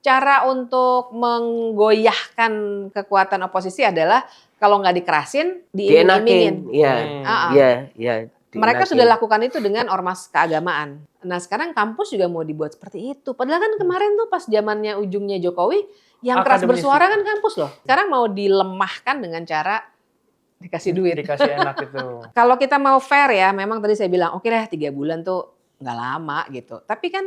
Cara untuk menggoyahkan kekuatan oposisi adalah kalau nggak dikerasin, diiming-imingin. Iya. Mereka sudah lakukan itu dengan ormas keagamaan. Nah sekarang kampus juga mau dibuat seperti itu. Padahal kan kemarin tuh pas zamannya ujungnya Jokowi, yang keras bersuara kan kampus loh. Sekarang mau dilemahkan dengan cara dikasih duit. Dikasih enak itu. Kalau kita mau fair ya, memang tadi saya bilang oke deh 3 bulan tuh nggak lama gitu. Tapi kan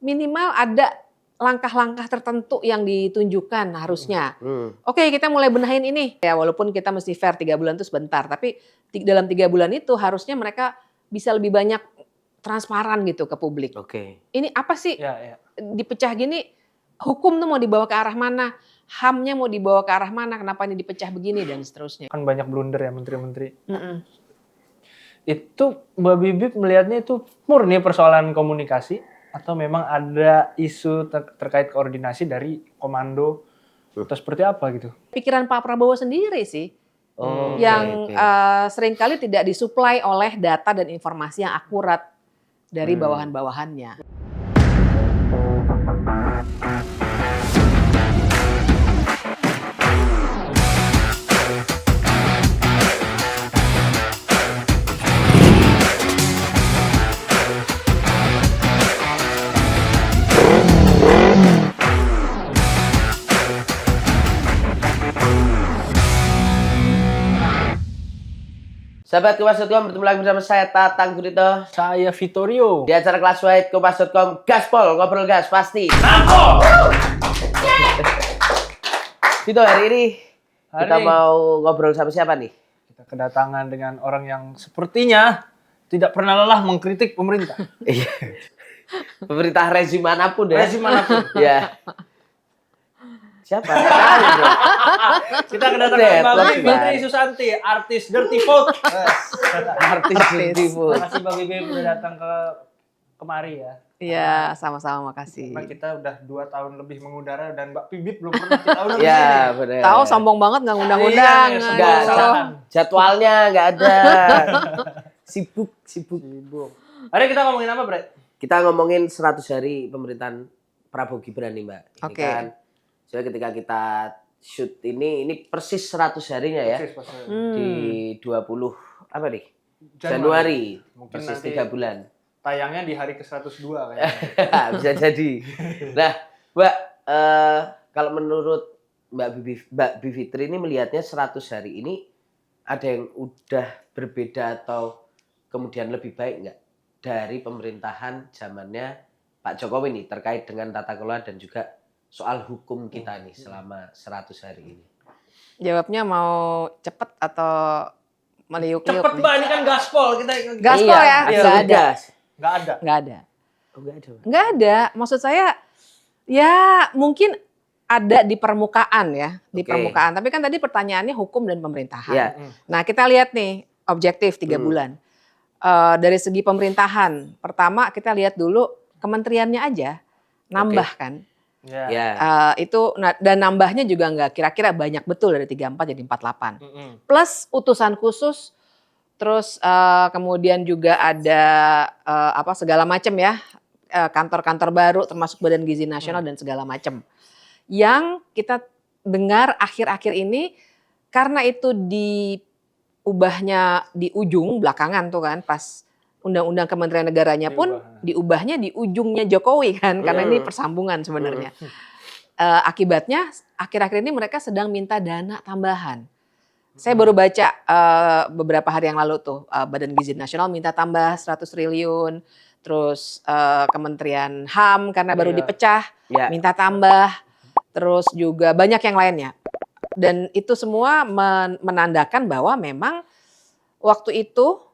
minimal ada langkah-langkah tertentu yang ditunjukkan harusnya. Oke, kita mulai benahin ini. Ya walaupun kita mesti fair 3 bulan itu sebentar, tapi dalam 3 bulan itu harusnya mereka bisa lebih banyak transparan gitu ke publik. Ini apa sih dipecah gini, hukum tuh mau dibawa ke arah mana, HAM-nya mau dibawa ke arah mana, kenapa ini dipecah begini dan seterusnya. Kan banyak blunder ya menteri-menteri. Itu Mbak Bibip melihatnya itu murni persoalan komunikasi atau memang ada isu terkait koordinasi dari komando atau seperti apa gitu? Pikiran Pak Prabowo sendiri sih yang seringkali tidak disuplai oleh data dan informasi yang akurat dari bawahan-bawahannya. Sahabat Kompas.com, bertemu lagi bersama saya Tatang Gurito. Saya Vittorio. Di acara Classwide Kompas.com, gaspol, ngobrol gas pasti. Vito, hari ini kita mau ngobrol sama siapa nih? Kita kedatangan dengan orang yang sepertinya tidak pernah lelah mengkritik pemerintah. Pemerintah rezim manapun ya. Rezim manapun. Ya. Siapa? Kita kedatangan Mbak Fitri Susanti, artis Dirty Vote. Artis Dirty Vote. Terima kasih Mbak Bibip udah datang kemari ya. Iya, sama-sama makasih. Karena kita udah 2 tahun lebih mengudara dan Mbak Bibip belum pernah kita undang. Iya, benar. Tahu sombong banget nggak ngundang-undang. Enggak, jadwalnya nggak ada. Sibuk. Hari ini kita ngomongin apa, Bre? Kita ngomongin 100 hari pemerintahan Prabowo Gibran nih, Mbak. Ini kan soalnya ketika kita shoot ini persis 100 harinya ya. Di 20 apa nih? Januari. Mungkin persis nanti 3 bulan. Tayangnya di hari ke-102 kayaknya. Bisa jadi. Nah, Mbak, kalau menurut Mbak Bivitri ini melihatnya 100 hari ini ada yang udah berbeda atau kemudian lebih baik nggak dari pemerintahan zamannya Pak Jokowi nih terkait dengan tata kelola dan juga soal hukum kita nih selama 100 hari ini? Jawabnya mau cepet atau meliuk-liuk? Cepet Mbak, ini kan gaspol. Gaspol ya? Nggak ada. Nggak ada. Maksud saya ya mungkin ada di permukaan ya. Di permukaan. Tapi kan tadi pertanyaannya hukum dan pemerintahan. Nah kita lihat nih objektif 3 bulan. Dari segi pemerintahan. Pertama kita lihat dulu kementeriannya aja nambah kan. Itu dan nambahnya juga nggak kira-kira banyak betul dari 34 jadi 48. Plus utusan khusus, terus kemudian juga ada segala macam ya kantor-kantor baru termasuk Badan Gizi Nasional dan segala macam. Yang kita dengar akhir-akhir ini karena itu diubahnya di ujung belakangan tuh kan pas Undang-Undang Kementerian Negaranya pun diubahnya di ujungnya Jokowi kan, karena ini persambungan sebenarnya. Akibatnya akhir-akhir ini mereka sedang minta dana tambahan. Saya baru baca beberapa hari yang lalu tuh Badan Gizi Nasional minta tambah 100 triliun, terus Kementerian HAM karena baru dipecah minta tambah, terus juga banyak yang lainnya. Dan itu semua menandakan bahwa memang waktu itu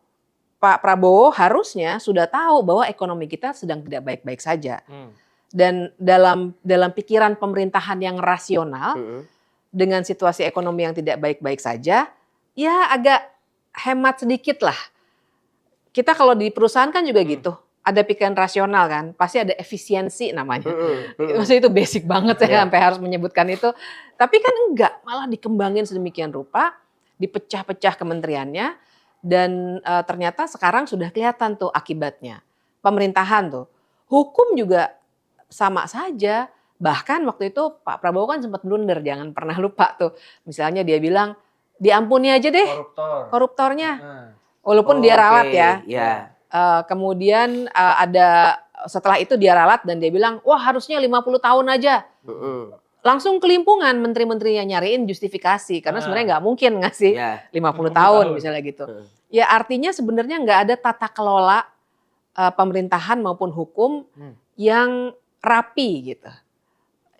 Pak Prabowo harusnya sudah tahu bahwa ekonomi kita sedang tidak baik-baik saja. Dan dalam pikiran pemerintahan yang rasional, dengan situasi ekonomi yang tidak baik-baik saja, ya agak hemat sedikit lah. Kita kalau di perusahaan kan juga gitu. Ada pikiran rasional kan, pasti ada efisiensi namanya. Maksudnya itu basic banget ya sampai harus menyebutkan itu. Tapi kan enggak, malah dikembangin sedemikian rupa, dipecah-pecah kementeriannya. Dan ternyata sekarang sudah kelihatan tuh akibatnya. Pemerintahan tuh. Hukum juga sama saja. Bahkan waktu itu Pak Prabowo kan sempat blunder, jangan pernah lupa tuh. Misalnya dia bilang, diampuni aja deh koruptornya. Walaupun dia ralat ya. Ya. Kemudian ada setelah itu dia ralat dan dia bilang, wah harusnya 50 tahun aja. Langsung kelimpungan menteri-menterinya nyariin justifikasi. Karena sebenarnya nggak mungkin ngasih 50 tahun misalnya gitu. Ya artinya sebenarnya nggak ada tata kelola pemerintahan maupun hukum yang rapi gitu.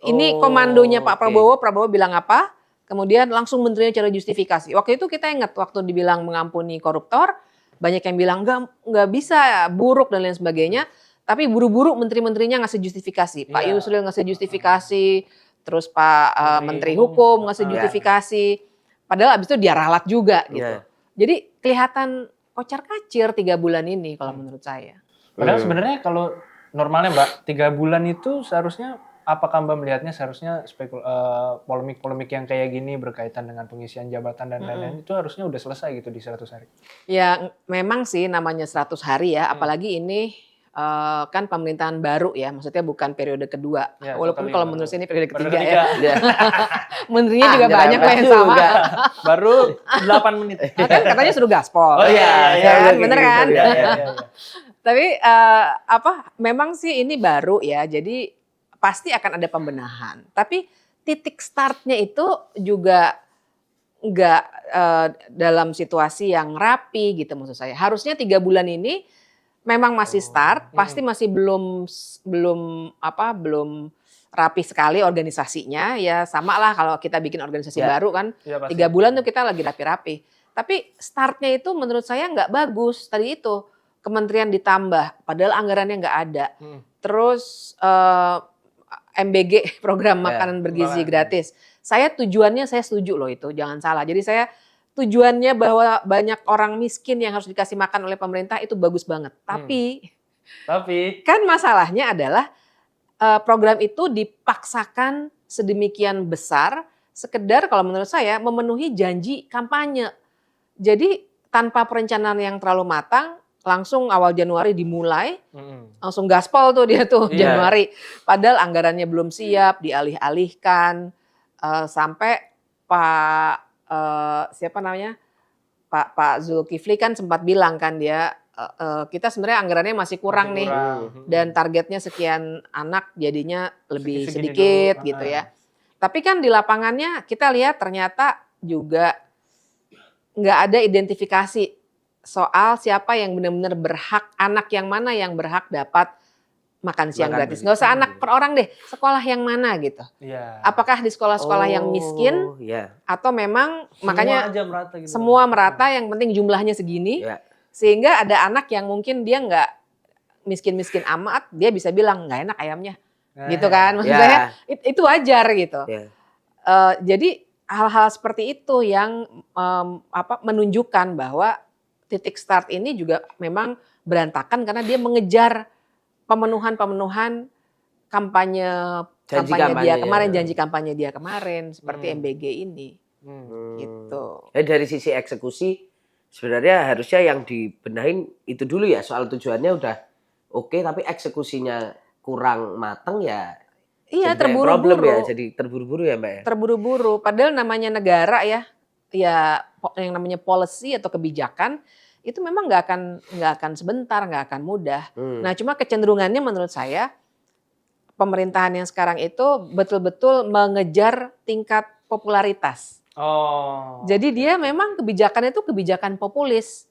Ini komandonya Pak Prabowo, Prabowo bilang apa, kemudian langsung menterinya cari justifikasi. Waktu itu kita ingat waktu dibilang mengampuni koruptor, banyak yang bilang nggak bisa, buruk dan lain sebagainya. Tapi buru-buru menteri-menterinya ngasih justifikasi. Pak Yusril ngasih justifikasi, terus Pak Menteri Hukum ngasih justifikasi. Padahal abis itu dia ralat juga gitu. Jadi kelihatan kocar-kacir 3 bulan ini kalau menurut saya. Padahal sebenarnya kalau normalnya Mbak, 3 bulan itu seharusnya, apakah Mbak melihatnya seharusnya polemik-polemik yang kayak gini berkaitan dengan pengisian jabatan dan lain-lain itu harusnya udah selesai gitu di 100 hari? Ya memang sih namanya 100 hari ya, apalagi ini kan pemerintahan baru ya, maksudnya bukan periode kedua. Ya, walaupun kalau menurut saya ini periode Periode ketiga ya. Menterinya juga nyerempet banyak lah yang sama. juga. Baru 8 menit. Kan katanya suruh gaspol. Oh iya, kan? Bener kan? Iya. Tapi memang sih ini baru ya, jadi pasti akan ada pembenahan. Tapi titik startnya itu juga nggak dalam situasi yang rapi gitu maksud saya. Harusnya 3 bulan ini memang masih start, pasti masih belum rapi sekali organisasinya. Ya sama lah kalau kita bikin organisasi baru kan, 3 bulan tuh kita lagi rapi-rapi. Tapi startnya itu menurut saya nggak bagus. Tadi itu kementerian ditambah, padahal anggarannya nggak ada. Terus MBG, program makanan bergizi gratis. Saya setuju loh itu, jangan salah. Jadi saya tujuannya bahwa banyak orang miskin yang harus dikasih makan oleh pemerintah itu bagus banget. Tapi kan masalahnya adalah program itu dipaksakan sedemikian besar, sekedar kalau menurut saya memenuhi janji kampanye. Jadi tanpa perencanaan yang terlalu matang, langsung awal Januari dimulai, langsung gaspol tuh dia tuh Januari. Padahal anggarannya belum siap, dialih-alihkan, sampai Pak Zulkifli kan sempat bilang kan dia, kita sebenarnya anggarannya masih kurang nih, dan targetnya sekian anak jadinya lebih sedikit gitu ya. Tapi kan di lapangannya kita lihat ternyata juga nggak ada identifikasi soal siapa yang benar-benar berhak, anak yang mana yang berhak dapat makan siang gratis. Nggak usah anak per orang deh, sekolah yang mana gitu. Apakah di sekolah-sekolah yang miskin atau memang semua makanya aja merata gitu. Semua merata, yang penting jumlahnya segini. Sehingga ada anak yang mungkin dia nggak miskin-miskin amat, dia bisa bilang nggak enak ayamnya. Gitu kan. Maksud saya itu wajar gitu. Jadi hal-hal seperti itu yang menunjukkan bahwa titik start ini juga memang berantakan karena dia mengejar pemenuhan kampanye dia kemarin, janji kampanye dia kemarin seperti MBG ini. Gitu. Dari sisi eksekusi sebenarnya harusnya yang dibenahin itu dulu ya, soal tujuannya udah oke, tapi eksekusinya kurang mateng ya. Iya, terburu-buru ya, jadi terburu-buru ya Mbak ya. Terburu-buru, padahal namanya negara ya yang namanya policy atau kebijakan itu memang nggak akan sebentar, nggak akan mudah. Nah, cuma kecenderungannya menurut saya pemerintahan yang sekarang itu betul-betul mengejar tingkat popularitas. Jadi dia memang kebijakan itu kebijakan populis.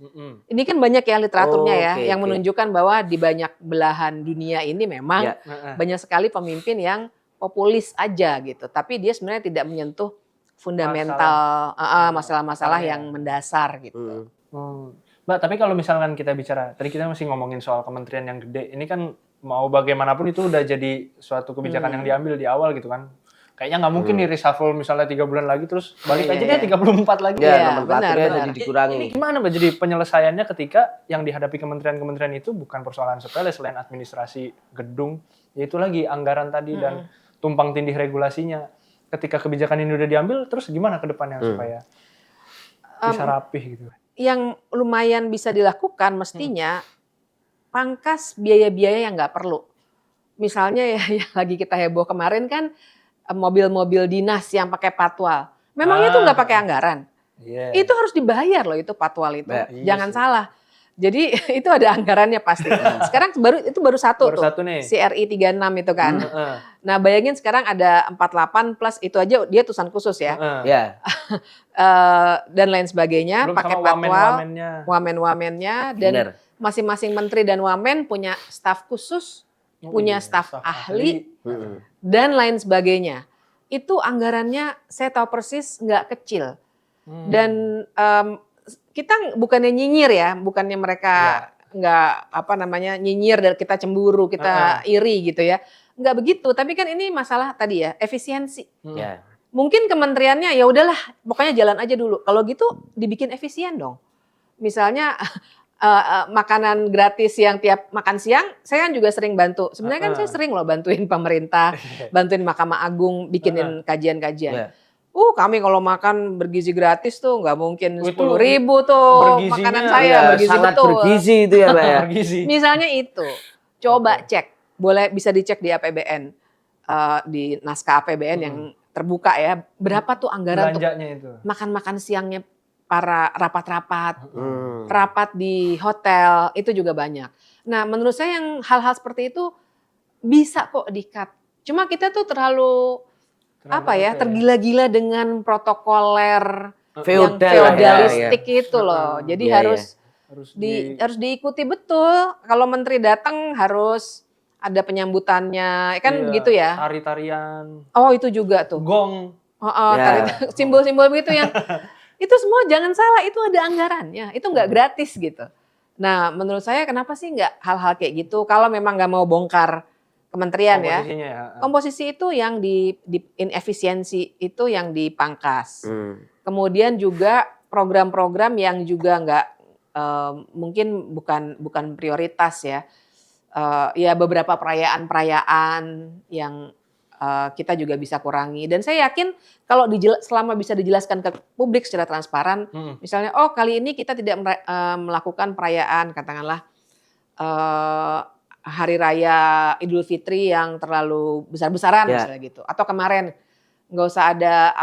Ini kan banyak ya literaturnya yang menunjukkan bahwa di banyak belahan dunia ini memang banyak sekali pemimpin yang populis aja gitu. Tapi dia sebenarnya tidak menyentuh fundamental masalah-masalah yang mendasar gitu. Mbak, tapi kalau misalkan kita bicara, tadi kita masih ngomongin soal kementerian yang gede, ini kan mau bagaimanapun itu udah jadi suatu kebijakan yang diambil di awal gitu kan. Kayaknya nggak mungkin nih reshuffle misalnya 3 bulan lagi terus balik aja deh 34 lagi. Nomenklaturnya jadi dikurangi. Ini gimana Mbak jadi penyelesaiannya ketika yang dihadapi kementerian-kementerian itu bukan persoalan sepele selain administrasi gedung, yaitu lagi anggaran tadi dan tumpang tindih regulasinya. Ketika kebijakan ini udah diambil, terus gimana ke depannya supaya bisa rapih gitu? Yang lumayan bisa dilakukan mestinya pangkas biaya-biaya yang nggak perlu. misalnya ya yang lagi kita heboh kemarin kan mobil-mobil dinas yang pakai patwal. Memangnya itu nggak pakai anggaran? Iya. Itu harus dibayar loh itu patwal itu. Iya Jangan sih. salah. Jadi itu ada anggarannya pasti. Sekarang baru satu Baru tuh. satu nih. CRI 36 itu kan. Heeh. Nah, bayangin sekarang ada 48 plus itu aja dia tulisan khusus ya. Heeh. Ya. Dan lain sebagainya Belum pakai sama patwal, wamen-wamennya. wamen-wamennya dan Bener. masing-masing menteri dan wamen punya staf khusus, Oh punya iya, staf staf ahli Mm-mm. dan lain sebagainya. Itu anggarannya saya tahu persis nggak kecil. Dan kita bukannya nyinyir ya, bukannya mereka nggak nyinyir dan kita cemburu, kita iri gitu ya. Nggak begitu, tapi kan ini masalah tadi ya, efisiensi. Ya. Mungkin kementeriannya ya udahlah, pokoknya jalan aja dulu. Kalau gitu dibikin efisien dong. Misalnya makanan gratis yang tiap makan siang, saya kan juga sering bantu. Sebenarnya kan saya sering loh bantuin pemerintah, bantuin Mahkamah Agung bikinin kajian-kajian. Ya. Kami kalau makan bergizi gratis tuh nggak mungkin Itu 10.000 tuh bergizinya, makanan saya Ya, bergizi sangat betul. bergizi itu ya, Mbak ya. Bergizi. Misalnya itu, coba cek, bisa dicek di APBN, di naskah APBN yang terbuka ya, berapa tuh anggaran untuk Belanjanya itu. makan-makan siangnya para rapat-rapat, Hmm. rapat di hotel, itu juga banyak. Nah, menurut saya yang hal-hal seperti itu bisa kok di-cut. Cuma kita tuh terlalu tergila-gila dengan protokoler yang Feodal lah ya, feodalistik itu loh. Jadi Iya, harus diikuti betul. Kalau menteri datang harus ada penyambutannya, kan begitu ya. Tari-tarian, Oh, itu juga tuh. gong. Ya. Simbol-simbol begitu yang itu semua jangan salah, itu ada anggarannya. Itu nggak gratis gitu. Nah, menurut saya kenapa sih nggak hal-hal kayak gitu? Kalau memang nggak mau bongkar kementerian ya. Komposisinya ya. Komposisi itu yang di inefisiensi itu yang dipangkas. Hmm. Kemudian juga program-program yang juga nggak mungkin bukan prioritas ya. Ya beberapa perayaan-perayaan yang kita juga bisa kurangi. Dan saya yakin kalau selama bisa dijelaskan ke publik secara transparan, misalnya kali ini kita tidak melakukan perayaan katakanlah Hari Raya Idul Fitri yang terlalu besar-besaran misalnya gitu. Atau kemarin nggak usah ada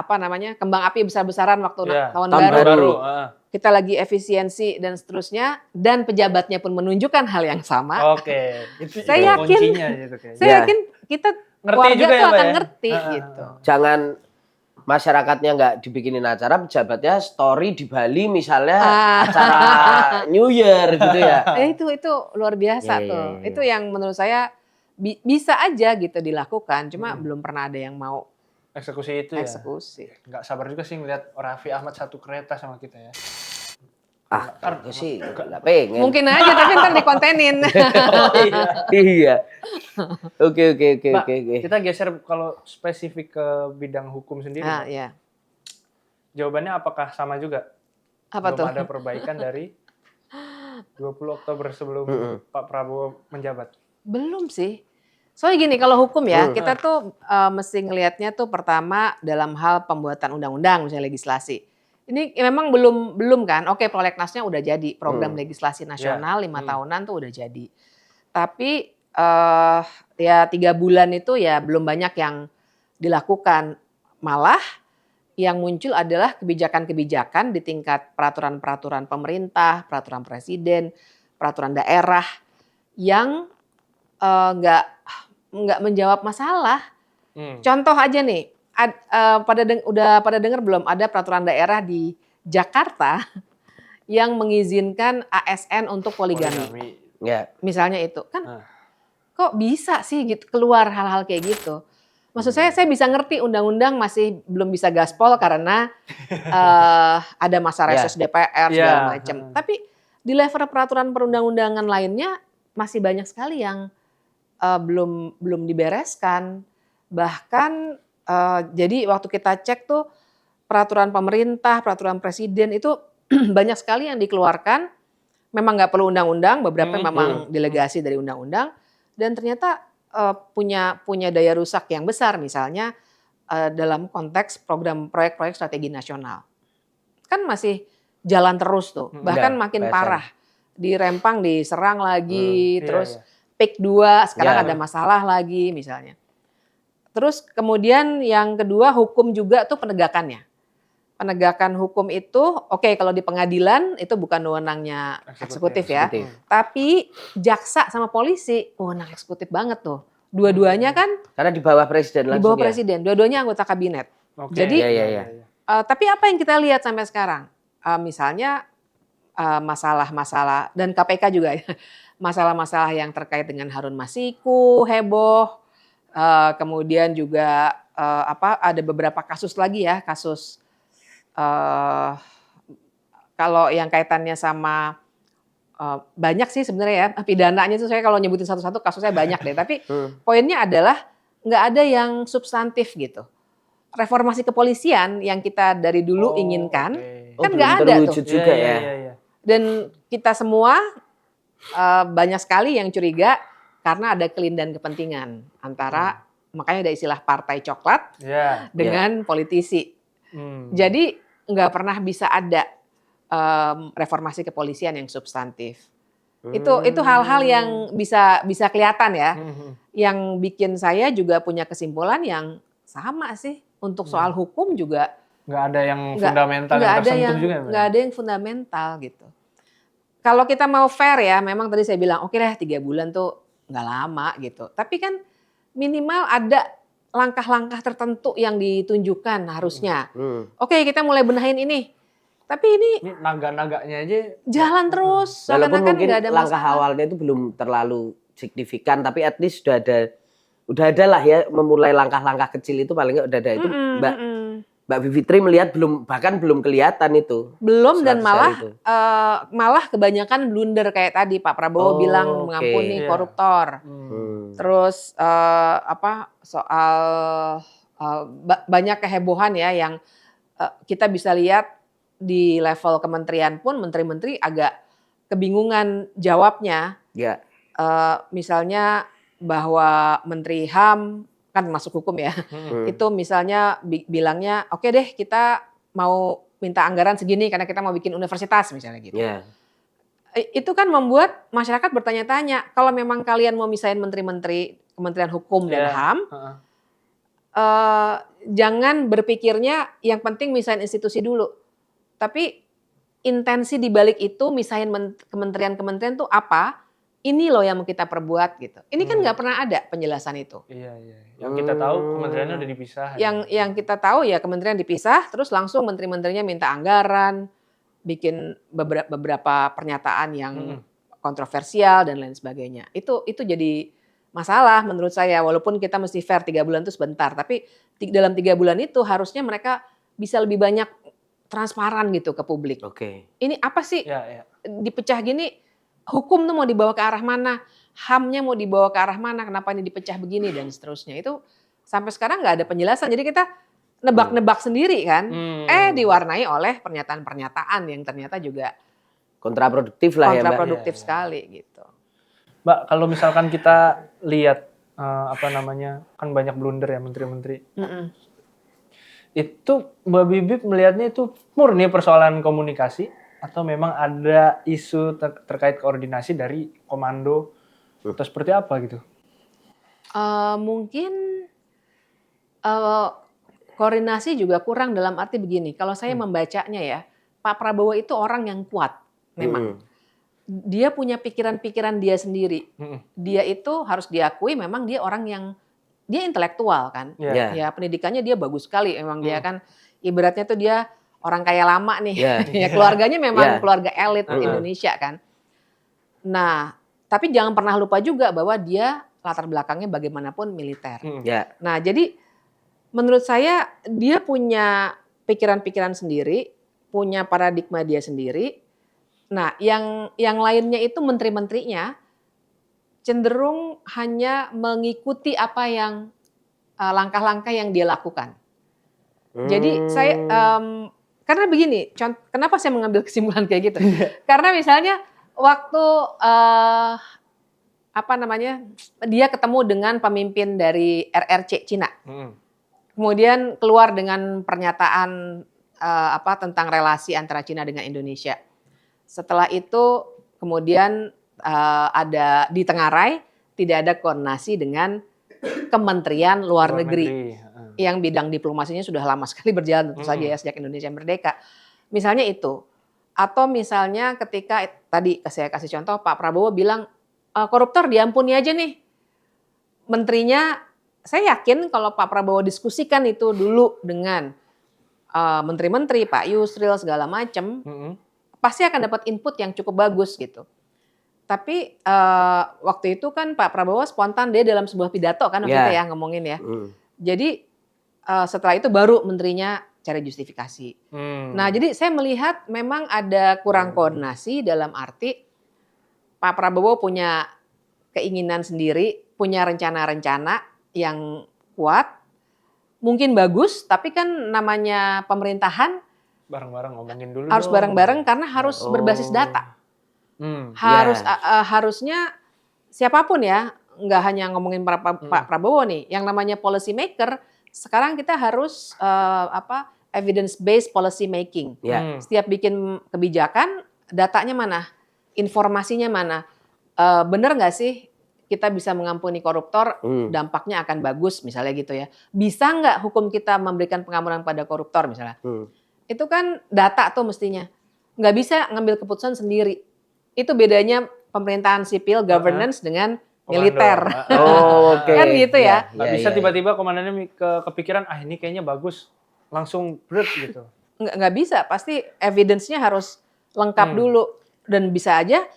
kembang api besar-besaran waktu tahun baru. Kita lagi efisiensi dan seterusnya dan pejabatnya pun menunjukkan hal yang sama. Oke, itu Saya yakin kuncinya gitu kayaknya. Saya yakin kita Ngerti warga juga tuh ya, Mbak, akan ya? ngerti gitu. Jangan masyarakatnya nggak dibikinin acara, pejabatnya story di Bali misalnya acara New Year gitu ya. Itu luar biasa Iya, tuh. iya. Itu yang menurut saya bisa aja gitu dilakukan. Cuma belum pernah ada yang mau Eksekusi itu ya. eksekusi. Nggak sabar juga sih ngeliat Raffi Ahmad satu kereta sama kita ya. Aku sih nggak pengen. Mungkin aja tapi ntar dikontenin. Iya. Oke. Mbak, kita geser kalau spesifik ke bidang hukum sendiri. Nah, Mbak. ya. Jawabannya apakah sama juga? Apa Belum tuh? ada perbaikan dari 20 Oktober sebelum Pak Prabowo menjabat. Belum sih. Soalnya gini, kalau hukum ya, kita tuh mesti ngelihatnya tuh pertama dalam hal pembuatan undang-undang misalnya legislasi. Ini memang belum kan? Oke, prolegnasnya udah jadi, program legislasi nasional 5 tahunan tuh udah jadi. Tapi ya 3 bulan itu ya belum banyak yang dilakukan. Malah yang muncul adalah kebijakan-kebijakan di tingkat peraturan-peraturan pemerintah, peraturan presiden, peraturan daerah yang nggak menjawab masalah. Contoh aja nih, udah pada dengar belum ada peraturan daerah di Jakarta yang mengizinkan ASN untuk poligami. Ya. Misalnya itu kan, kok bisa sih gitu keluar hal-hal kayak gitu. Maksud saya bisa ngerti undang-undang masih belum bisa gaspol karena ada masa reses DPR segala macam. Tapi di level peraturan perundang-undangan lainnya masih banyak sekali yang belum dibereskan. Bahkan jadi waktu kita cek tuh peraturan pemerintah, peraturan presiden itu banyak sekali yang dikeluarkan. Memang nggak perlu undang-undang, beberapa memang delegasi dari undang-undang. Dan ternyata punya daya rusak yang besar, misalnya dalam konteks proyek-proyek strategi nasional. Kan masih jalan terus tuh, bahkan makin parah. Di Rempang diserang lagi, terus PIK 2, sekarang Ya. ada masalah lagi misalnya. Terus kemudian yang kedua hukum juga tuh penegakannya. Penegakan hukum itu, oke kalau di pengadilan itu bukan wewenangnya eksekutif ya. Eksekutif. Tapi jaksa sama polisi, wewenang eksekutif banget tuh. Dua-duanya kan Karena di bawah presiden di langsung bawah ya. presiden, dua-duanya anggota kabinet. Oke. Jadi, Iya. Tapi apa yang kita lihat sampai sekarang? Misalnya masalah-masalah, dan KPK juga ya, masalah-masalah yang terkait dengan Harun Masiku, heboh. Kemudian juga ada beberapa kasus lagi ya, kasus kalau yang kaitannya sama banyak sih sebenarnya ya, pidananya itu saya kalau nyebutin satu-satu kasusnya banyak deh. Tapi poinnya adalah nggak ada yang substantif gitu. Reformasi kepolisian yang kita dari dulu inginkan kan belum nggak ada tuh. terwujud juga ya. Iya. Dan kita semua banyak sekali yang curiga karena ada kelindahan kepentingan antara makanya ada istilah partai coklat Iya. dengan politisi. Jadi nggak pernah bisa ada reformasi kepolisian yang substantif. Itu hal-hal yang bisa kelihatan ya. Yang bikin saya juga punya kesimpulan yang sama sih untuk soal hukum juga. Nggak ada yang fundamental yang tersentuh juga. Nggak ada yang fundamental gitu. Kalau kita mau fair ya, memang tadi saya bilang oke deh 3 bulan tuh nggak lama gitu. Tapi kan minimal ada langkah-langkah tertentu yang ditunjukkan harusnya. Oke kita mulai benahin ini. Tapi ini naga-naganya aja jalan terus. Walaupun Seakan-akan mungkin nggak ada langkah masalah. awalnya itu belum terlalu signifikan, tapi at least udah ada lah ya memulai langkah-langkah kecil itu paling nggak udah ada itu. Mbak Bivitri melihat bahkan belum kelihatan itu. Belum, dan 100 hari itu. malah kebanyakan blunder kayak tadi Pak Prabowo bilang mengampuni Iya. koruptor. Terus soal banyak kehebohan ya yang kita bisa lihat di level kementerian pun menteri-menteri agak kebingungan jawabnya. Ya. Misalnya bahwa Menteri HAM kan masuk hukum ya. Itu misalnya bilangnya oke deh kita mau minta anggaran segini karena kita mau bikin universitas misalnya gitu. Ya. Itu kan membuat masyarakat bertanya-tanya, kalau memang kalian mau misahin menteri-menteri Kementerian Hukum dan HAM, jangan berpikirnya yang penting misahin institusi dulu. Tapi intensi di balik itu misahin kementerian-kementerian tuh apa? Ini loh yang mau kita perbuat gitu. Ini kan nggak pernah ada penjelasan itu. Iya. Yang kita tahu kementeriannya udah dipisah. Yang kita tahu ya kementerian dipisah, terus langsung menteri-menterinya minta anggaran, bikin beberapa pernyataan yang kontroversial dan lain sebagainya. Itu jadi masalah menurut saya. Walaupun kita mesti fair 3 bulan itu sebentar, tapi dalam 3 bulan itu harusnya mereka bisa lebih banyak transparan gitu ke publik. Oke. Ini apa sih Ya. dipecah gini? Hukum tuh mau dibawa ke arah mana? HAM-nya mau dibawa ke arah mana? Kenapa ini dipecah begini dan seterusnya? Itu sampai sekarang nggak ada penjelasan. Jadi kita nebak-nebak sendiri kan. Diwarnai oleh pernyataan-pernyataan yang ternyata juga Kontraproduktif lah ya Mbak. kontraproduktif sekali gitu. Mbak, kalau misalkan kita lihat kan banyak blunder ya menteri-menteri. Itu Mbak Bibip melihatnya itu murni persoalan komunikasi atau memang ada isu terkait koordinasi dari komando atau seperti apa gitu? Mungkin koordinasi juga kurang dalam arti begini. Kalau saya membacanya ya, Pak Prabowo itu orang yang kuat memang. Dia punya pikiran-pikiran dia sendiri. Dia itu harus diakui memang dia orang yang dia intelektual kan. Iya. Ya pendidikannya dia bagus sekali. Memang dia kan ibaratnya tuh dia orang kaya lama nih. Ya, keluarganya memang keluarga elit Indonesia kan. Nah, tapi jangan pernah lupa juga bahwa dia latar belakangnya bagaimanapun militer. Nah, jadi menurut saya dia punya pikiran-pikiran sendiri, punya paradigma dia sendiri. Nah, yang lainnya itu menteri-menterinya cenderung hanya mengikuti apa yang langkah-langkah yang dia lakukan. Jadi saya karena begini, kenapa saya mengambil kesimpulan kayak gitu? Karena misalnya waktu dia ketemu dengan pemimpin dari RRC Cina, kemudian keluar dengan pernyataan tentang relasi antara Cina dengan Indonesia. Setelah itu kemudian ada di Tenggarai tidak ada koordinasi dengan Kementerian Luar Negeri. Heeh. Yang bidang diplomasinya sudah lama sekali berjalan tentu saja ya sejak Indonesia merdeka. Misalnya itu. Atau misalnya ketika tadi saya kasih contoh Pak Prabowo bilang koruptor diampuni aja nih. Menterinya, saya yakin kalau Pak Prabowo diskusikan itu dulu dengan menteri-menteri, Pak Yusril segala macam, pasti akan dapat input yang cukup bagus gitu. Tapi waktu itu kan Pak Prabowo spontan dia dalam sebuah pidato kan waktu itu ya ngomongin ya. Jadi setelah itu baru menterinya cari justifikasi. Nah jadi saya melihat memang ada kurang koordinasi dalam arti Pak Prabowo punya keinginan sendiri, punya rencana-rencana yang kuat, mungkin bagus, tapi kan namanya pemerintahan Bareng-bareng ngomongin dulu harus dong. bareng-bareng karena harus berbasis data. Harusnya siapapun ya, nggak hanya ngomongin Pak Prabowo nih, yang namanya policy maker, sekarang kita harus evidence based policy making. Setiap bikin kebijakan, datanya mana, informasinya mana, bener nggak sih kita bisa mengampuni koruptor, dampaknya akan bagus misalnya gitu ya. Bisa nggak hukum kita memberikan pengampunan pada koruptor misalnya. Itu kan data tuh mestinya. Nggak bisa ngambil keputusan sendiri. Itu bedanya pemerintahan sipil, governance dengan militer. Kan gitu ya. Nggak bisa tiba-tiba komandannya kepikiran, ini kayaknya bagus. Langsung berat gitu. Nggak bisa, pasti evidence-nya harus lengkap dulu. Dan bisa aja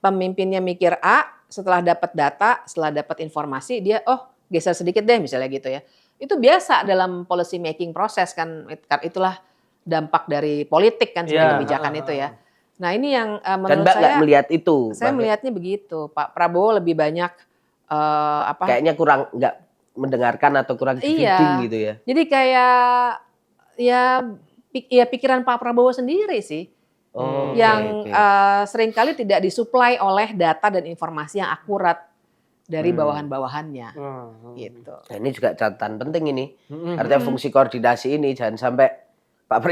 pemimpinnya mikir A, setelah dapat data, setelah dapat informasi, dia geser sedikit deh misalnya gitu ya. Itu biasa dalam policy making proses kan, itulah dampak dari politik kan sebagai kebijakan itu ya. Nah ini yang menurut Mbak saya, nggak melihat itu. Saya melihatnya begitu. Pak Prabowo lebih banyak kayaknya kurang nggak mendengarkan atau kurang feeding gitu ya. Jadi kayak ya pikiran Pak Prabowo sendiri sih. Yang seringkali tidak disuplai oleh data dan informasi yang akurat dari bawahan-bawahannya. Gitu. Nah, ini juga catatan penting ini. Artinya fungsi koordinasi ini jangan sampai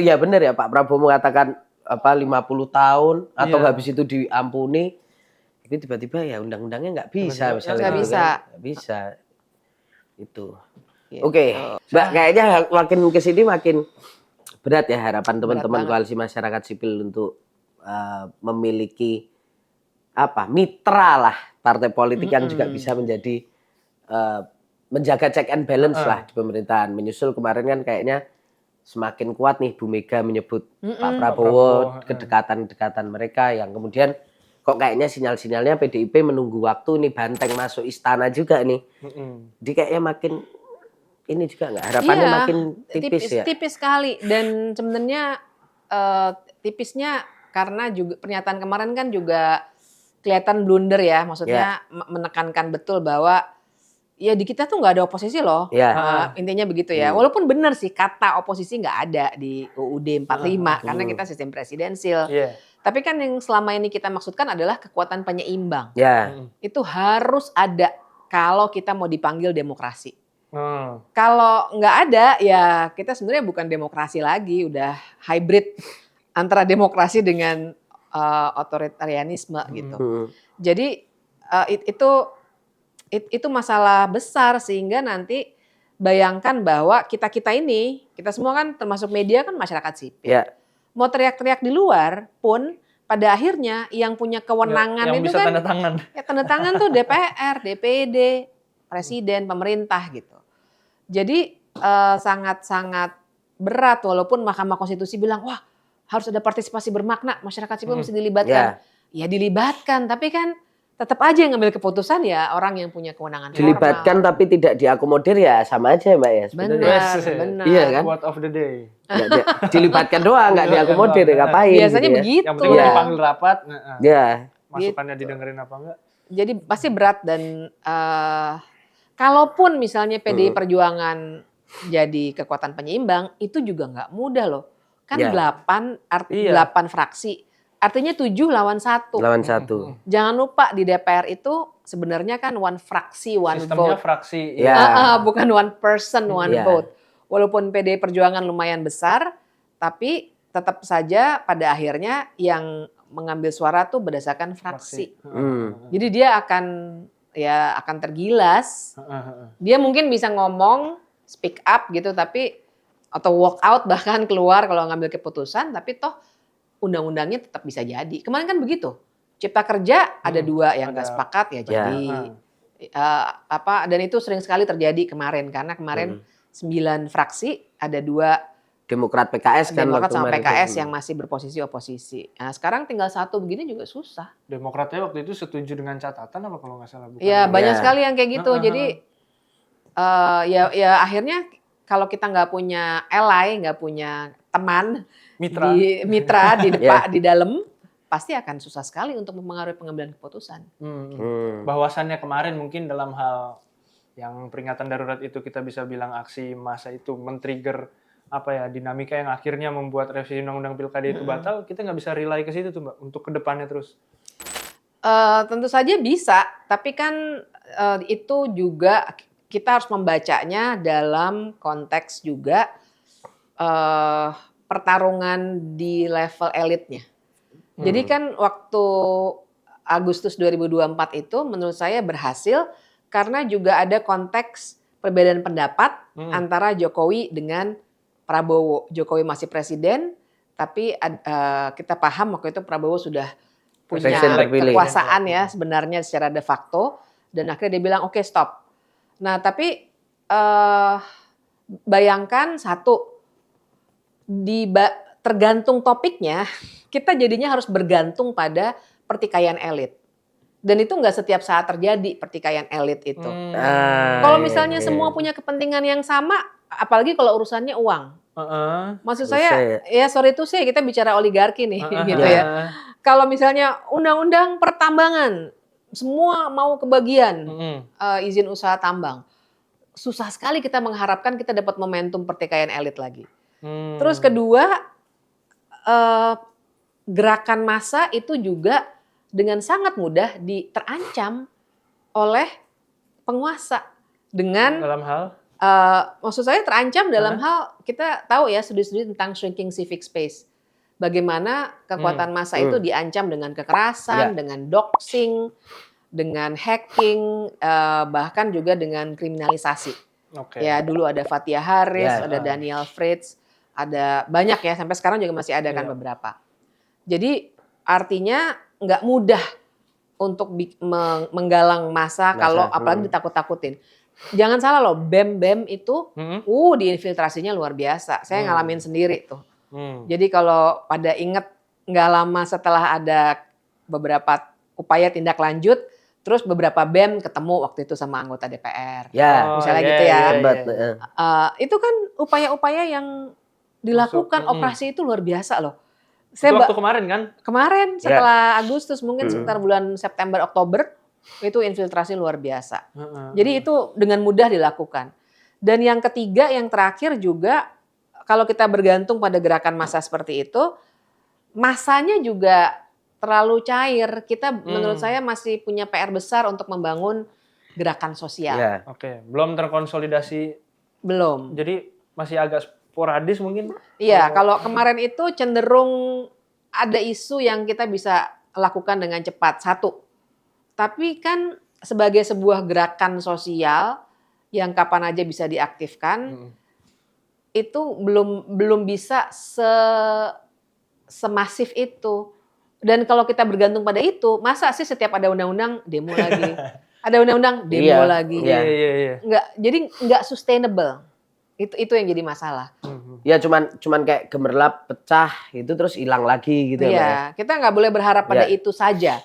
ya benar ya Pak Prabowo mengatakan 50 tahun atau habis itu diampuni. Ini tiba-tiba ya undang-undangnya nggak bisa misalnya. Nggak bisa. Nggak bisa. Itu. Gitu. Oke, Mbak kayaknya makin kesini makin berat ya harapan teman-teman koalisi masyarakat sipil untuk memiliki mitra lah partai politik yang juga bisa menjadi menjaga check and balance lah di pemerintahan. Menyusul kemarin kan kayaknya semakin kuat nih Bu Mega menyebut Pak Prabowo, kedekatan-kedekatan mereka yang kemudian kok kayaknya sinyal-sinyalnya PDIP menunggu waktu nih banteng masuk istana juga nih. Jadi kayaknya makin ini juga nggak harapannya makin tipis ya. Tipis sekali dan sebenarnya tipisnya karena juga pernyataan kemarin kan juga kelihatan blunder ya, maksudnya menekankan betul bahwa ya di kita tuh nggak ada oposisi loh, intinya begitu ya. Walaupun benar sih kata oposisi nggak ada di UUD 45 karena kita sistem presidensil. Tapi kan yang selama ini kita maksudkan adalah kekuatan penyeimbang. Itu harus ada kalau kita mau dipanggil demokrasi. Kalau nggak ada ya kita sebenarnya bukan demokrasi lagi, udah hybrid antara demokrasi dengan otoritarianisme gitu. Jadi itu masalah besar sehingga nanti bayangkan bahwa kita semua kan termasuk media kan masyarakat sipil. Mau teriak-teriak di luar pun pada akhirnya yang punya kewenangan yang itu bisa kan tanda tangan. Ya tanda tangan tuh DPR, DPD, presiden, pemerintah gitu. Jadi sangat-sangat berat walaupun Mahkamah Konstitusi bilang wah harus ada partisipasi bermakna, masyarakat sipil mesti dilibatkan. Ya dilibatkan, tapi kan tetap aja yang ngambil keputusan ya orang yang punya kewenangan dilibatkan formal. tapi tidak diakomodir ya sama aja Mbak ya sebenarnya. Benar. Iya kan? Quote of the day. Dilibatkan doang nggak diakomodir ngapain? Biasanya gitu ya. begitu. Yang penting udah dipanggil rapat. Masukannya Gitu. didengerin apa enggak? Jadi pasti berat dan kalaupun misalnya PDI Perjuangan jadi kekuatan penyeimbang itu juga nggak mudah loh. Kan 8 fraksi. Artinya 7 lawan 1. Lawan 1. Jangan lupa di DPR itu sebenarnya kan one fraksi, one Sistemnya vote. fraksi. Bukan one person, one vote. Walaupun PDI Perjuangan lumayan besar, tapi tetap saja pada akhirnya yang mengambil suara tuh berdasarkan fraksi. Jadi dia akan ya akan tergilas. Dia mungkin bisa ngomong, speak up gitu, tapi atau walk out bahkan keluar kalau ngambil keputusan, tapi toh undang-undangnya tetap bisa jadi. Kemarin kan begitu. Cipta Kerja ada 2 yang nggak ada. sepakat ya jadi. Dan itu sering sekali terjadi kemarin karena kemarin 9 fraksi ada 2 Demokrat PKS kan Demokrat waktu sama kemarin PKS itu. yang masih berposisi oposisi. Nah, sekarang tinggal 1 begini juga susah. Demokratnya waktu itu setuju dengan catatan apa kalau nggak salah? Bukan? Ya banyak Ya. sekali yang kayak gitu. Jadi ya akhirnya kalau kita nggak punya ally, nggak punya teman, Mitra. di depan di dalam, pasti akan susah sekali untuk mempengaruhi pengambilan keputusan. Bahwasannya kemarin mungkin dalam hal yang peringatan darurat itu kita bisa bilang aksi massa itu men-trigger dinamika yang akhirnya membuat revisi undang-undang pilkada itu batal, kita nggak bisa rely ke situ tuh Mbak untuk kedepannya terus. Tentu saja bisa, tapi kan itu juga kita harus membacanya dalam konteks juga pertarungan di level elitnya. Jadi kan waktu Agustus 2024 itu menurut saya berhasil karena juga ada konteks perbedaan pendapat antara Jokowi dengan Prabowo. Jokowi masih presiden, tapi kita paham waktu itu Prabowo sudah punya kekuasaan ya sebenarnya secara de facto, dan akhirnya dia bilang oke, stop. Nah tapi bayangkan tergantung topiknya, kita jadinya harus bergantung pada pertikaian elit. Dan itu nggak setiap saat terjadi pertikaian elit itu. Kalau misalnya semua punya kepentingan yang sama, apalagi kalau urusannya uang. Maksud saya, ya sorry itu sih kita bicara oligarki nih, gitu ya. Kalau misalnya undang-undang pertambangan, semua mau kebagian izin usaha tambang, susah sekali kita mengharapkan kita dapat momentum pertikaian elit lagi. Terus kedua, gerakan massa itu juga dengan sangat mudah terancam oleh penguasa dengan dalam hal maksud saya terancam dalam hal kita tahu ya studi-studi tentang shrinking civic space. Bagaimana kekuatan massa itu diancam dengan kekerasan, dengan doxing, dengan hacking, bahkan juga dengan kriminalisasi. Ya dulu ada Fathia Harris, ada Daniel Fritz, ada banyak ya sampai sekarang juga masih ada kan beberapa. Jadi artinya nggak mudah untuk menggalang massa kalau apalagi ditakut-takutin. Jangan salah loh, BEM itu diinfiltrasinya luar biasa. Saya ngalamin sendiri tuh. Jadi kalau pada inget nggak lama setelah ada beberapa upaya tindak lanjut, terus beberapa BEM ketemu waktu itu sama anggota DPR. Misalnya gitu ya. Itu kan upaya-upaya yang dilakukan, operasi itu luar biasa loh. Itu waktu kemarin kan? Kemarin setelah Agustus mungkin sekitar bulan September Oktober itu infiltrasi luar biasa. Jadi itu dengan mudah dilakukan. Dan yang ketiga, yang terakhir juga kalau kita bergantung pada gerakan massa seperti itu, massanya juga terlalu cair. Kita menurut saya masih punya PR besar untuk membangun gerakan sosial. Belum terkonsolidasi. Belum. Jadi masih agak sporadis mungkin. Iya, kalau kemarin itu cenderung ada isu yang kita bisa lakukan dengan cepat. Satu, tapi kan sebagai sebuah gerakan sosial yang kapan aja bisa diaktifkan, itu belum bisa semasif itu. Dan kalau kita bergantung pada itu, masa sih setiap ada undang-undang demo lagi, ada undang-undang demo lagi, jadi nggak sustainable. Itu yang jadi masalah. Ya cuman kayak gemerlap pecah itu terus hilang lagi gitu ya. Kita nggak boleh berharap pada itu saja.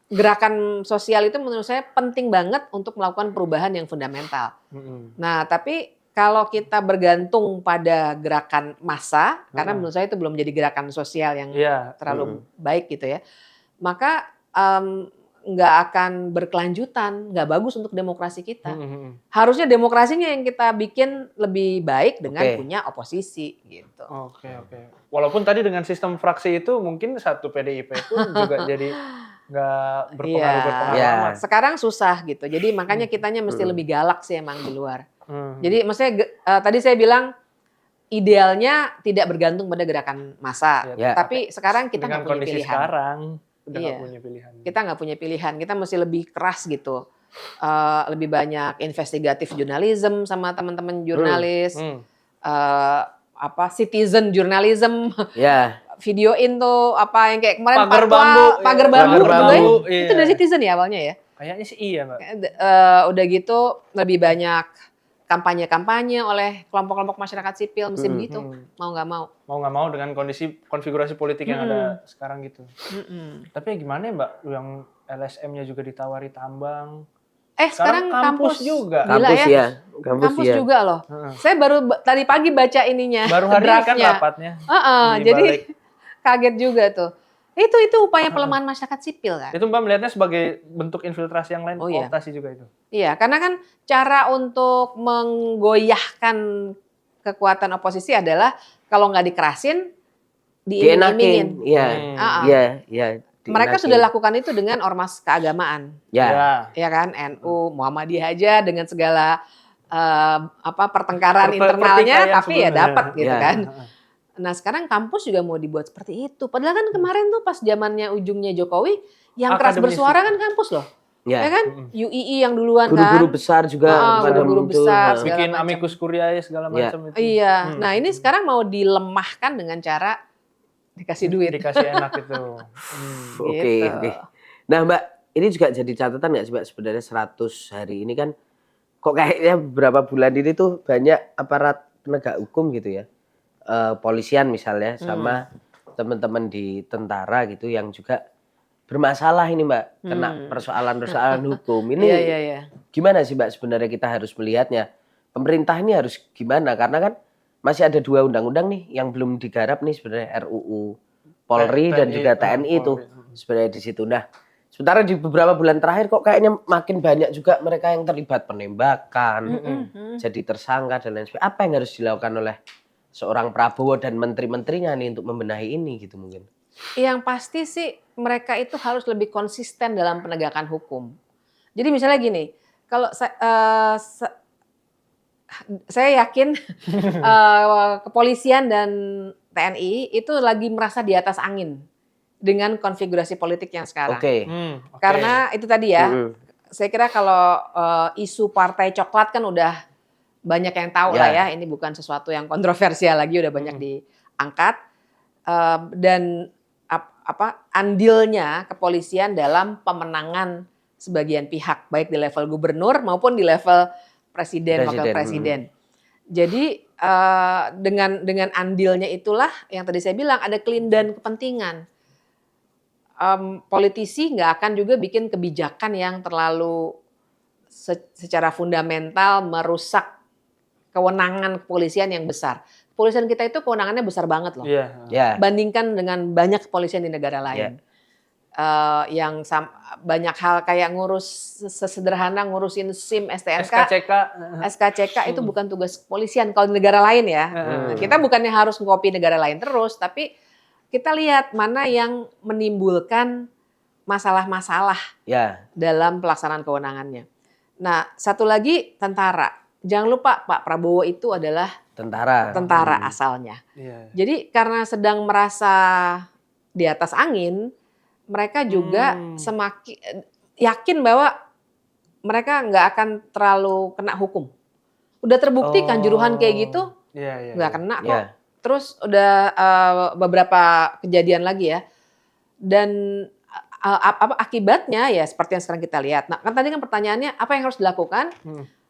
Gerakan sosial itu menurut saya penting banget untuk melakukan perubahan yang fundamental. Nah, tapi kalau kita bergantung pada gerakan massa, karena menurut saya itu belum jadi gerakan sosial yang terlalu baik gitu ya, maka nggak akan berkelanjutan, nggak bagus untuk demokrasi kita. Harusnya demokrasinya yang kita bikin lebih baik dengan punya oposisi gitu. Walaupun tadi dengan sistem fraksi itu mungkin satu PDIP itu juga jadi nggak berpengaruh. Sekarang susah gitu. Jadi makanya kitanya mesti lebih galak sih emang di luar. Jadi maksudnya tadi saya bilang idealnya tidak bergantung pada gerakan massa. Tapi sekarang kita nggak punya pilihan. udah Iya. nggak punya pilihan. Kita nggak punya pilihan, kita mesti lebih keras gitu. Lebih banyak investigatif journalism sama teman-teman jurnalis, citizen journalism, Ya, videoin tuh apa yang kayak kemarin Pagar fatwa, bambu, ya. pagar bambu, Pagar gitu ya. bambu, Itu dari citizen ya awalnya ya. Kayaknya sih iya, Mbak. Udah gitu lebih banyak kampanye-kampanye oleh kelompok-kelompok masyarakat sipil, mesti begitu, mau nggak mau. Mau nggak mau dengan kondisi konfigurasi politik yang ada sekarang gitu. Tapi gimana ya, Mbak, yang LSM-nya juga ditawari tambang. Sekarang kampus juga. Gila kampus ya. ya. Kampus ya. juga loh. Saya baru tadi pagi baca ininya. Baru hari ini kan draftnya. rapatnya. Jadi kaget juga tuh. Itu upaya pelemahan masyarakat sipil kan. Itu Mbak melihatnya sebagai bentuk infiltrasi yang lain, Oh, iya. kooptasi juga itu. Iya, karena kan cara untuk menggoyahkan kekuatan oposisi adalah kalau nggak dikerasin, diiming-imingin. Iya. Iya. Mereka sudah lakukan itu dengan ormas keagamaan. Ya. Ya kan, NU, Muhammadiyah aja dengan segala pertengkaran internalnya, tapi ya dapat gitu kan. Nah sekarang kampus juga mau dibuat seperti itu. Padahal kan kemarin tuh pas zamannya ujungnya Jokowi, yang keras bersuara kan kampus loh. Ya kan, UII yang duluan guru-guru kan. besar juga. Guru-guru besar. Bikin amicus curiae segala macam itu. Iya, nah ini sekarang mau dilemahkan dengan cara dikasih duit. Dikasih enak itu. Oke. Nah Mbak, ini juga jadi catatan nggak sih Mbak sebenarnya 100 hari ini kan kok kayaknya beberapa bulan ini tuh banyak aparat penegak hukum gitu ya. Polisian misalnya sama teman-teman di tentara gitu yang juga bermasalah ini Mbak, kena persoalan-persoalan hukum. Ini gimana sih Mbak sebenarnya kita harus melihatnya? Pemerintah ini harus gimana? Karena kan masih ada 2 undang-undang nih yang belum digarap nih sebenarnya, RUU Polri dan juga TNI itu sebenarnya di situ. Nah, sementara di beberapa bulan terakhir kok kayaknya makin banyak juga mereka yang terlibat penembakan, jadi tersangka dan lain sebagainya. Apa yang harus dilakukan oleh seorang Prabowo dan menteri-menterinya nih untuk membenahi ini gitu mungkin? Yang pasti sih mereka itu harus lebih konsisten dalam penegakan hukum. Jadi misalnya gini, kalau saya yakin kepolisian dan TNI itu lagi merasa di atas angin dengan konfigurasi politik yang sekarang. Karena itu tadi ya, saya kira kalau isu partai coklat kan udah banyak yang tahu lah ya, ini bukan sesuatu yang kontroversial lagi, udah banyak diangkat. Dan andilnya kepolisian dalam pemenangan sebagian pihak, baik di level gubernur maupun di level presiden. Wakil presiden. Jadi dengan andilnya itulah yang tadi saya bilang ada kelindahan kepentingan. Politisi nggak akan juga bikin kebijakan yang terlalu secara fundamental merusak kewenangan kepolisian yang besar. Kepolisian kita itu kewenangannya besar banget loh. Bandingkan dengan banyak kepolisian di negara lain. Yang banyak hal kayak ngurus sesederhana ngurusin SIM, STNK, SKCK itu bukan tugas kepolisian kalau di negara lain ya. Kita bukannya harus ngopi negara lain terus, tapi kita lihat mana yang menimbulkan masalah-masalah dalam pelaksanaan kewenangannya. Nah, satu lagi tentara. Jangan lupa Pak Prabowo itu adalah tentara asalnya. Jadi karena sedang merasa di atas angin, mereka juga semakin yakin bahwa mereka nggak akan terlalu kena hukum. Udah terbukti kan juruhan kayak gitu nggak kena kok. Terus udah beberapa kejadian lagi ya. Dan akibatnya ya seperti yang sekarang kita lihat. Nah kan tadi kan pertanyaannya apa yang harus dilakukan?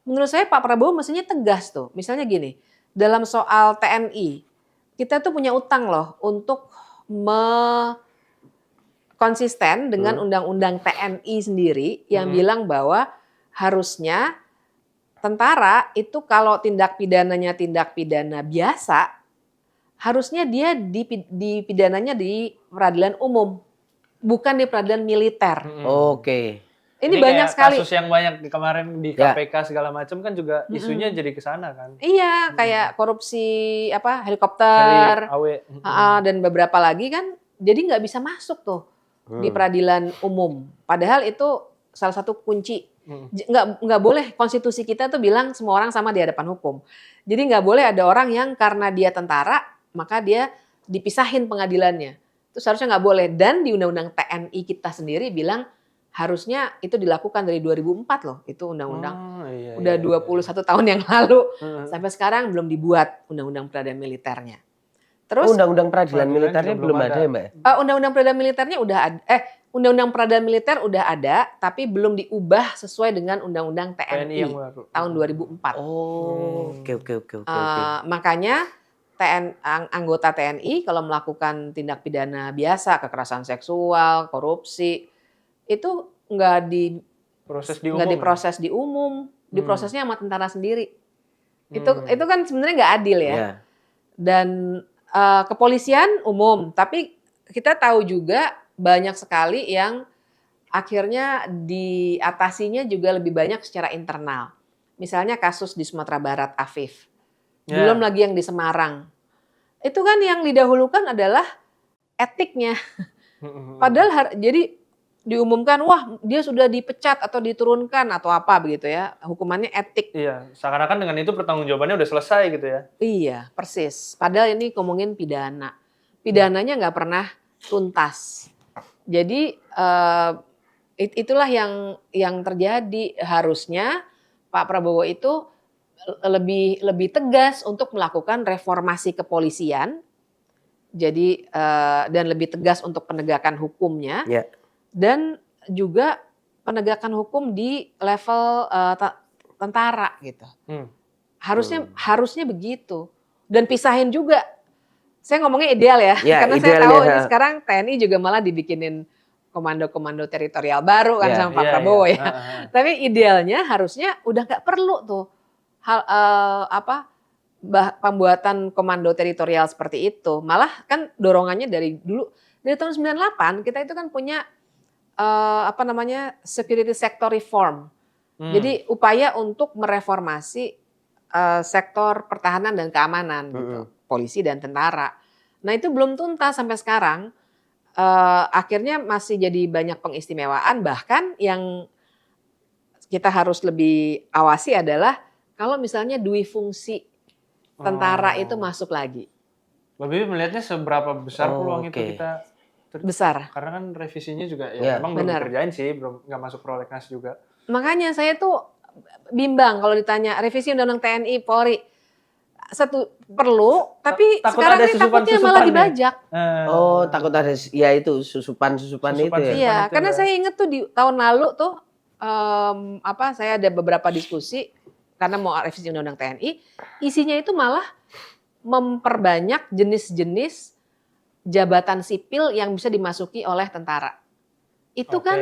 Menurut saya Pak Prabowo mestinya tegas tuh. Misalnya gini, dalam soal TNI, kita tuh punya utang loh untuk konsisten dengan undang-undang TNI sendiri yang bilang bahwa harusnya tentara itu kalau tindak pidananya tindak pidana biasa, harusnya dia dipidananya di peradilan umum, bukan di peradilan militer. Ini banyak sekali kasus yang banyak kemarin di KPK segala macam kan juga isunya jadi ke sana kan. Iya, kayak korupsi helikopter, dan beberapa lagi kan, jadi nggak bisa masuk tuh di peradilan umum. Padahal itu salah satu kunci. Nggak boleh, konstitusi kita tuh bilang semua orang sama di hadapan hukum. Jadi nggak boleh ada orang yang karena dia tentara maka dia dipisahin pengadilannya. itu seharusnya nggak boleh. Dan di Undang-Undang TNI kita sendiri bilang harusnya itu dilakukan dari 2004 loh, itu undang-undang. Iya, Udah iya, 21 tahun yang lalu. iya. Sampai sekarang belum dibuat undang-undang peradilan militernya. Oh, Terus undang-undang peradilan Peradilan militernya juga belum belum ada ada. ya, Mbak? undang-undang peradilan militernya udah ada. Undang-undang peradilan militer udah ada, tapi belum diubah sesuai dengan undang-undang TNI TNI yang baru. tahun 2004. Oh, oke. Makanya anggota TNI kalau melakukan tindak pidana biasa, kekerasan seksual, korupsi, itu nggak Proses di umum. nggak diproses di umum, diprosesnya sama tentara sendiri. Itu kan sebenarnya nggak adil ya. Ya. Dan kepolisian umum, tapi kita tahu juga banyak sekali yang akhirnya diatasinya juga lebih banyak secara internal. Misalnya kasus di Sumatera Barat Afif. Ya. Belum lagi yang di Semarang. Itu kan yang didahulukan adalah etiknya. Padahal jadi diumumkan, wah dia sudah dipecat atau diturunkan atau apa begitu ya. Hukumannya etik. Iya, seakan-akan dengan itu pertanggungjawabannya udah selesai gitu ya. Iya, persis. Padahal ini ngomongin pidana. Pidananya nggak pernah tuntas. Jadi itulah yang terjadi. Harusnya Pak Prabowo itu lebih tegas untuk melakukan reformasi kepolisian. Jadi dan lebih tegas untuk penegakan hukumnya. Ya. Dan juga penegakan hukum di level tentara gitu. Harusnya begitu. Dan pisahin juga. Saya ngomongnya ideal ya, Ya, karena saya tahu ini sekarang TNI juga malah dibikinin komando-komando teritorial baru kan sama Pak Prabowo ya. Tapi idealnya harusnya udah nggak perlu tuh pembuatan komando teritorial seperti itu. Malah kan dorongannya dari dulu, dari tahun 98 kita itu kan punya security sector reform. Jadi upaya untuk mereformasi sektor pertahanan dan keamanan gitu, polisi dan tentara. Nah itu belum tuntas sampai sekarang. Akhirnya masih jadi banyak pengistimewaan. Bahkan yang kita harus lebih awasi adalah kalau misalnya dui fungsi tentara itu masuk lagi. Mbak Bibi melihatnya seberapa besar peluang itu kita besar. Karena kan revisinya juga ya memang belum dikerjain sih, belum nggak masuk prolegnas juga. Makanya saya tuh bimbang kalau ditanya revisi undang-undang TNI Polri perlu, tapi Takut sekarang ada ini takutnya malah dibajak. Oh, takut ada ya itu susupan itu ya. Iya, karena saya inget tuh di tahun lalu tuh saya ada beberapa diskusi karena mau revisi undang-undang TNI, isinya itu malah memperbanyak jenis-jenis jabatan sipil yang bisa dimasuki oleh tentara. Itu kan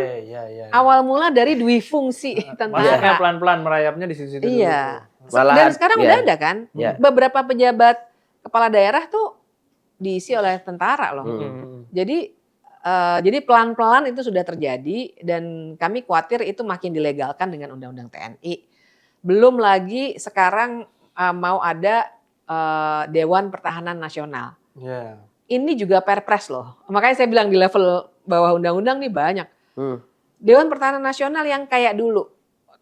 awal mula dari dui fungsi tentara. Masuknya pelan-pelan merayapnya di situ-situ dulu. Iya. Dan sekarang udah ada kan? Beberapa pejabat kepala daerah tuh diisi oleh tentara loh. Jadi pelan-pelan itu sudah terjadi dan kami khawatir itu makin dilegalkan dengan undang-undang TNI. Belum lagi sekarang mau ada Dewan Pertahanan Nasional. Ini juga perpres loh. Makanya saya bilang di level bawah undang-undang nih banyak. Dewan Pertahanan Nasional yang kayak dulu.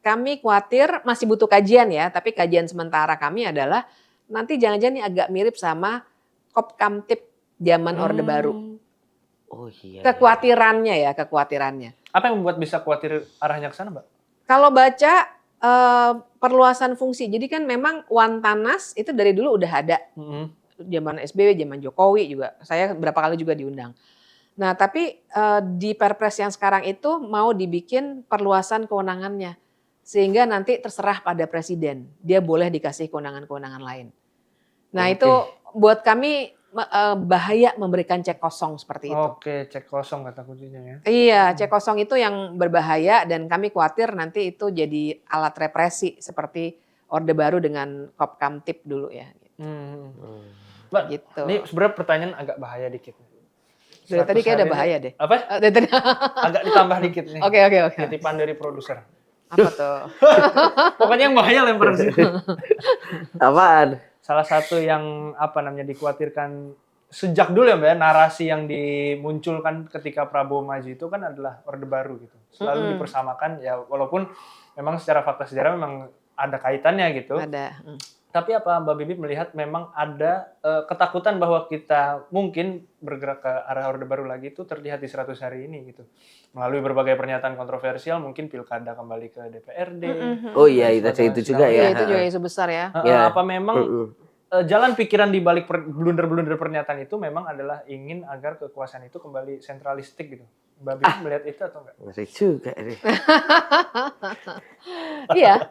Kami khawatir masih butuh kajian ya, tapi kajian sementara kami adalah nanti jangan-jangan ini agak mirip sama Kopkamtib zaman Orde Baru. Oh iya. Kekhawatirannya. Apa yang membuat bisa khawatir arahnya ke sana, Mbak? Kalau baca perluasan fungsi. Jadi kan memang Wantanas itu dari dulu udah ada. Zaman SBY, zaman Jokowi juga. Saya berapa kali juga diundang. Nah, tapi di Perpres yang sekarang itu mau dibikin perluasan kewenangannya. Sehingga nanti terserah pada presiden. Dia boleh dikasih kewenangan-kewenangan lain. Nah, itu buat kami bahaya memberikan cek kosong seperti itu. Oke, cek kosong kata kuncinya ya. Iya, cek kosong itu yang berbahaya dan kami khawatir nanti itu jadi alat represi seperti Orde Baru dengan Kopkamtib dulu ya. Mbak, gitu. Ini sebenarnya pertanyaan agak bahaya dikit. Dari tadi kayak udah bahaya deh. Apa? Dari tadi. Agak ditambah dikit nih. Oke. Titipan dari produser. Apa tuh? Pokoknya yang bahaya lempar sih. Apaan? Salah satu yang dikhawatirkan sejak dulu ya Mbak, narasi yang dimunculkan ketika Prabowo maju itu kan adalah Orde Baru gitu. Selalu dipersamakan ya, walaupun memang secara fakta sejarah memang ada kaitannya gitu. Ada. Tapi apa Mbak Bibip melihat memang ada ketakutan bahwa kita mungkin bergerak ke arah Orde Baru lagi itu terlihat di 100 hari ini gitu. Melalui berbagai pernyataan kontroversial, mungkin pilkada kembali ke DPRD. Oh iya, itu juga ya. Iya, itu juga isu besar ya. Ya. Apa memang jalan pikiran di balik blunder-blunder pernyataan itu memang adalah ingin agar kekuasaan itu kembali sentralistik gitu. Mbak Bibip melihat itu atau enggak? Masih juga ini. Iya.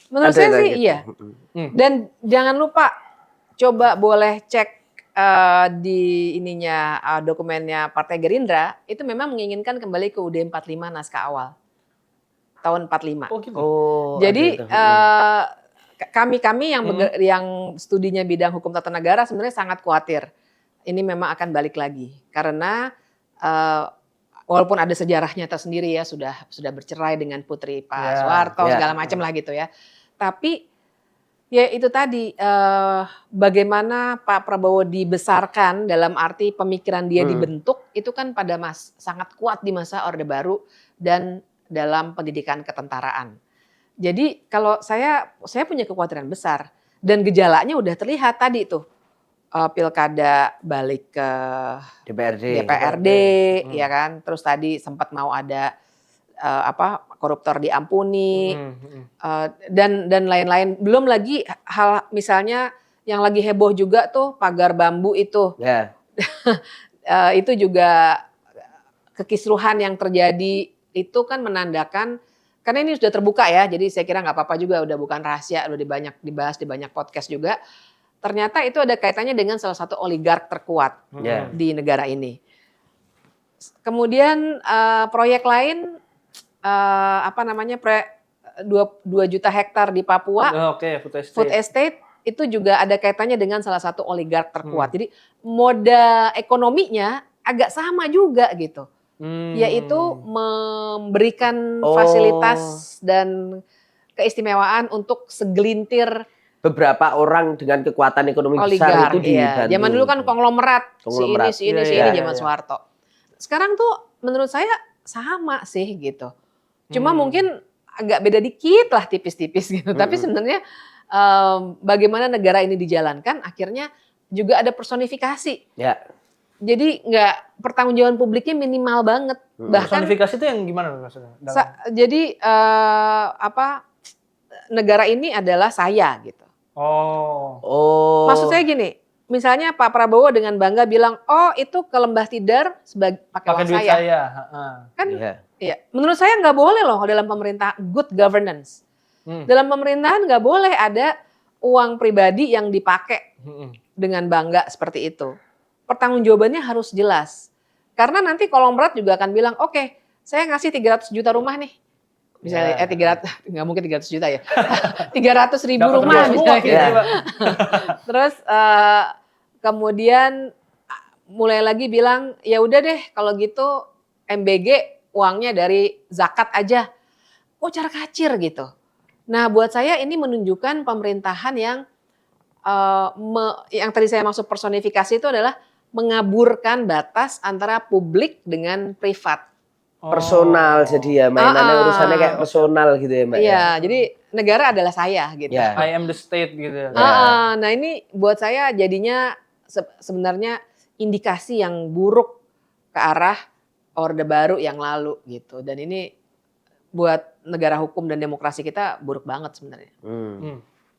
Menurut Ada saya yang sih gitu. iya. Dan jangan lupa coba boleh cek di ininya dokumennya Partai Gerindra itu memang menginginkan kembali ke UUD 45 naskah awal tahun 45. Oh gitu. Oh. Jadi ada itu. kami yang studinya bidang hukum tata negara sebenarnya sangat khawatir ini memang akan balik lagi karena walaupun ada sejarahnya tersendiri ya sudah bercerai dengan putri Pak Soeharto segala macam lah gitu ya. Tapi ya itu tadi bagaimana Pak Prabowo dibesarkan dalam arti pemikiran dia dibentuk itu kan pada sangat kuat di masa Orde Baru dan dalam pendidikan ketentaraan. Jadi kalau saya punya kekhawatiran besar dan gejalanya udah terlihat tadi tuh pilkada balik ke DPRD ya kan, terus tadi sempat mau ada koruptor diampuni dan lain-lain. Belum lagi hal misalnya yang lagi heboh juga tuh pagar bambu itu. Ya. Itu juga kekisruhan yang terjadi itu kan menandakan karena ini sudah terbuka ya, jadi saya kira nggak apa-apa juga, udah bukan rahasia, udah dibahas di banyak podcast juga. Ternyata itu ada kaitannya dengan salah satu oligark terkuat di negara ini. Kemudian proyek lain 2 juta hektar di Papua, food estate itu juga ada kaitannya dengan salah satu oligark terkuat. Jadi moda ekonominya agak sama juga gitu. Yaitu memberikan fasilitas dan keistimewaan untuk segelintir beberapa orang dengan kekuatan ekonomi besar itu dibantu. Zaman dulu kan konglomerat. Si ini zaman Soeharto. Sekarang tuh menurut saya sama sih gitu. Cuma mungkin agak beda dikit lah tipis-tipis gitu. Tapi sebenarnya bagaimana negara ini dijalankan akhirnya juga ada personifikasi. Ya. Jadi pertanggungjawaban publiknya minimal banget. Bahkan personifikasi itu yang gimana maksudnya? Jadi negara ini adalah saya gitu. Oh. Maksud saya gini, misalnya Pak Prabowo dengan bangga bilang, oh itu ke Lembah Tidar pakai uang duit saya. Kan? Iya. Menurut saya nggak boleh loh dalam pemerintah good governance. Dalam pemerintahan nggak boleh ada uang pribadi yang dipakai dengan bangga seperti itu. Pertanggungjawabannya harus jelas. Karena nanti konglomerat juga akan bilang, oke, saya ngasih 300 juta rumah nih. Misalnya 300 nggak mungkin 300 juta ya. 300.000 rumah misalnya. Terus kemudian mulai lagi bilang, ya udah deh kalau gitu MBG uangnya dari zakat aja. Cara kacir gitu. Nah, buat saya ini menunjukkan pemerintahan yang tadi saya maksud personifikasi itu adalah mengaburkan batas antara publik dengan privat. Personal jadi ya, mainannya urusannya kayak personal gitu ya Mbak. Iya, jadi negara adalah saya gitu. I am the state gitu. Nah ini buat saya jadinya sebenarnya indikasi yang buruk ke arah Orde Baru yang lalu gitu. Dan ini buat negara hukum dan demokrasi kita buruk banget sebenarnya.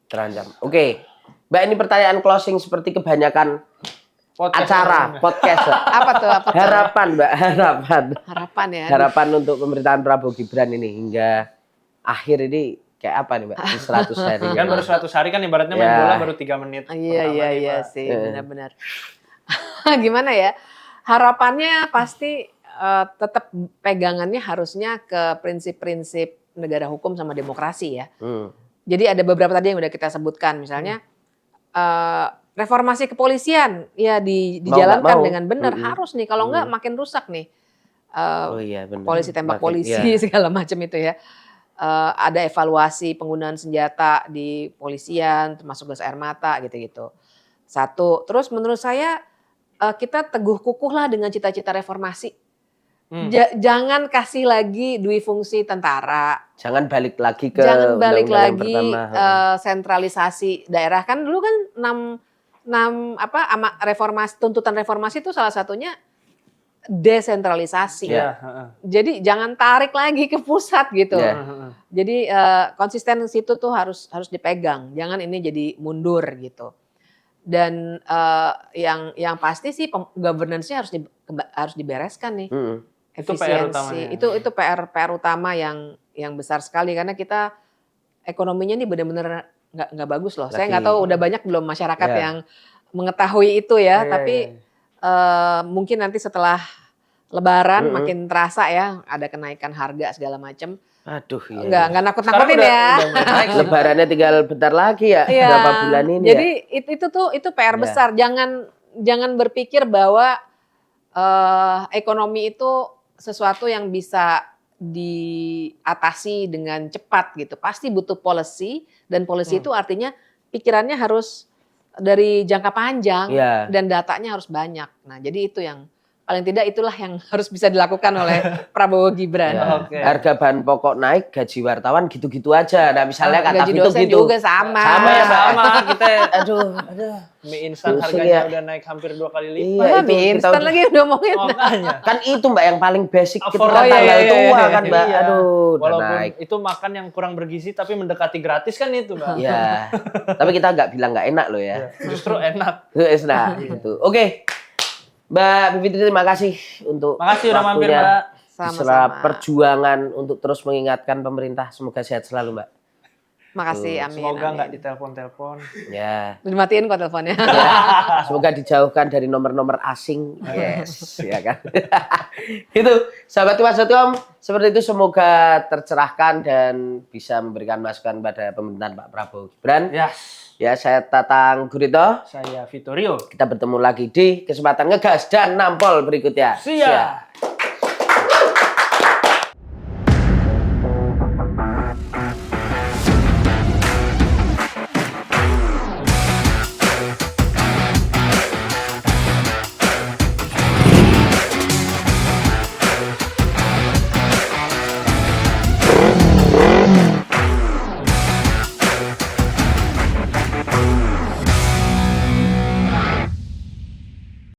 Terancam. Oke. Mbak, ini pertanyaan closing seperti kebanyakan podcast. Apa tuh? Harapan, Mbak, harapan ya. Harapan untuk pemerintahan Prabowo Gibran ini hingga akhir ini kayak apa nih Mbak? Di 100 hari. Kan baru 100 hari kan ibaratnya main bola baru 3 menit. Iya sih, benar-benar. Gimana ya? Harapannya pasti tetap pegangannya harusnya ke prinsip-prinsip negara hukum sama demokrasi ya. Jadi ada beberapa tadi yang udah kita sebutkan, misalnya reformasi kepolisian ya dijalankan dengan benar, harus nih, kalau enggak makin rusak nih. Polisi tembak polisi segala macam itu ya. Ada evaluasi penggunaan senjata di polisian, termasuk gas air mata gitu-gitu. Satu, terus menurut saya kita teguh kukuh lah dengan cita-cita reformasi. Jangan kasih lagi dui fungsi tentara. Jangan balik lagi ke Jangan balik undang-undang yang lagi pertama. sentralisasi daerah. Kan dulu kan 6 reformasi, tuntutan reformasi itu salah satunya desentralisasi. Iya. Jadi jangan tarik lagi ke pusat gitu. Ya. Jadi konsistensi itu tuh harus dipegang. Jangan ini jadi mundur gitu. Dan yang pasti sih governance-nya harus dibereskan nih. Itu PR Efisiensi. utamanya. Itu PR utama yang besar sekali karena kita ekonominya nih benar-benar nggak bagus loh. Saya nggak tahu udah banyak belum masyarakat yang mengetahui itu ya. Tapi mungkin nanti setelah Lebaran makin terasa ya ada kenaikan harga segala macam. Aduh, iya. Nggak nakut-nakutin ya. Lebarannya tinggal bentar lagi ya, Iya. berapa bulan ini Jadi ya. itu PR besar. Jangan berpikir bahwa ekonomi itu sesuatu yang bisa diatasi dengan cepat gitu. Pasti butuh policy dan policy itu artinya pikirannya harus dari jangka panjang dan datanya harus banyak. Nah, jadi itu yang paling tidak itulah yang harus bisa dilakukan oleh Prabowo Gibran. Ya. Harga bahan pokok naik, gaji wartawan gitu-gitu aja. Nah, misalnya kata gaji Vito dosen gitu. juga sama. Sama kita. Aduh. Mie instan Pusing harganya ya. udah naik hampir 2 kali lipat. Iya, Masa itu mie kita instan lagi udah ngomongin. Makanya. Kan itu Mbak yang paling basic kita Affordable. tanggal Iya, tua kan Mbak. Iya. Aduh, udah Walaupun naik. itu makan yang kurang bergizi tapi mendekati gratis kan itu, Mbak. Iya. Tapi kita nggak bilang nggak enak loh ya. Justru enak. Nah, gitu. Oke. Mbak Bivitri, terima kasih untuk Makasih udah mampir, waktunya. Mbak. Di sela Sama-sama. perjuangan untuk terus mengingatkan pemerintah. Semoga sehat selalu Mbak. Makasih, amin. Semoga nggak amin. ditelepon-telepon. Ya. Dimatiin kok teleponnya. Semoga dijauhkan dari nomor-nomor asing. Yes, ya kan. Itu, sahabat Tuas.com, seperti itu semoga tercerahkan dan bisa memberikan masukan pada pemerintahan Pak Prabowo Gibran. Yes. Ya, saya Tatang Gurito. Saya Vittorio. Kita bertemu lagi di kesempatan ngegas dan nampol berikutnya. See ya.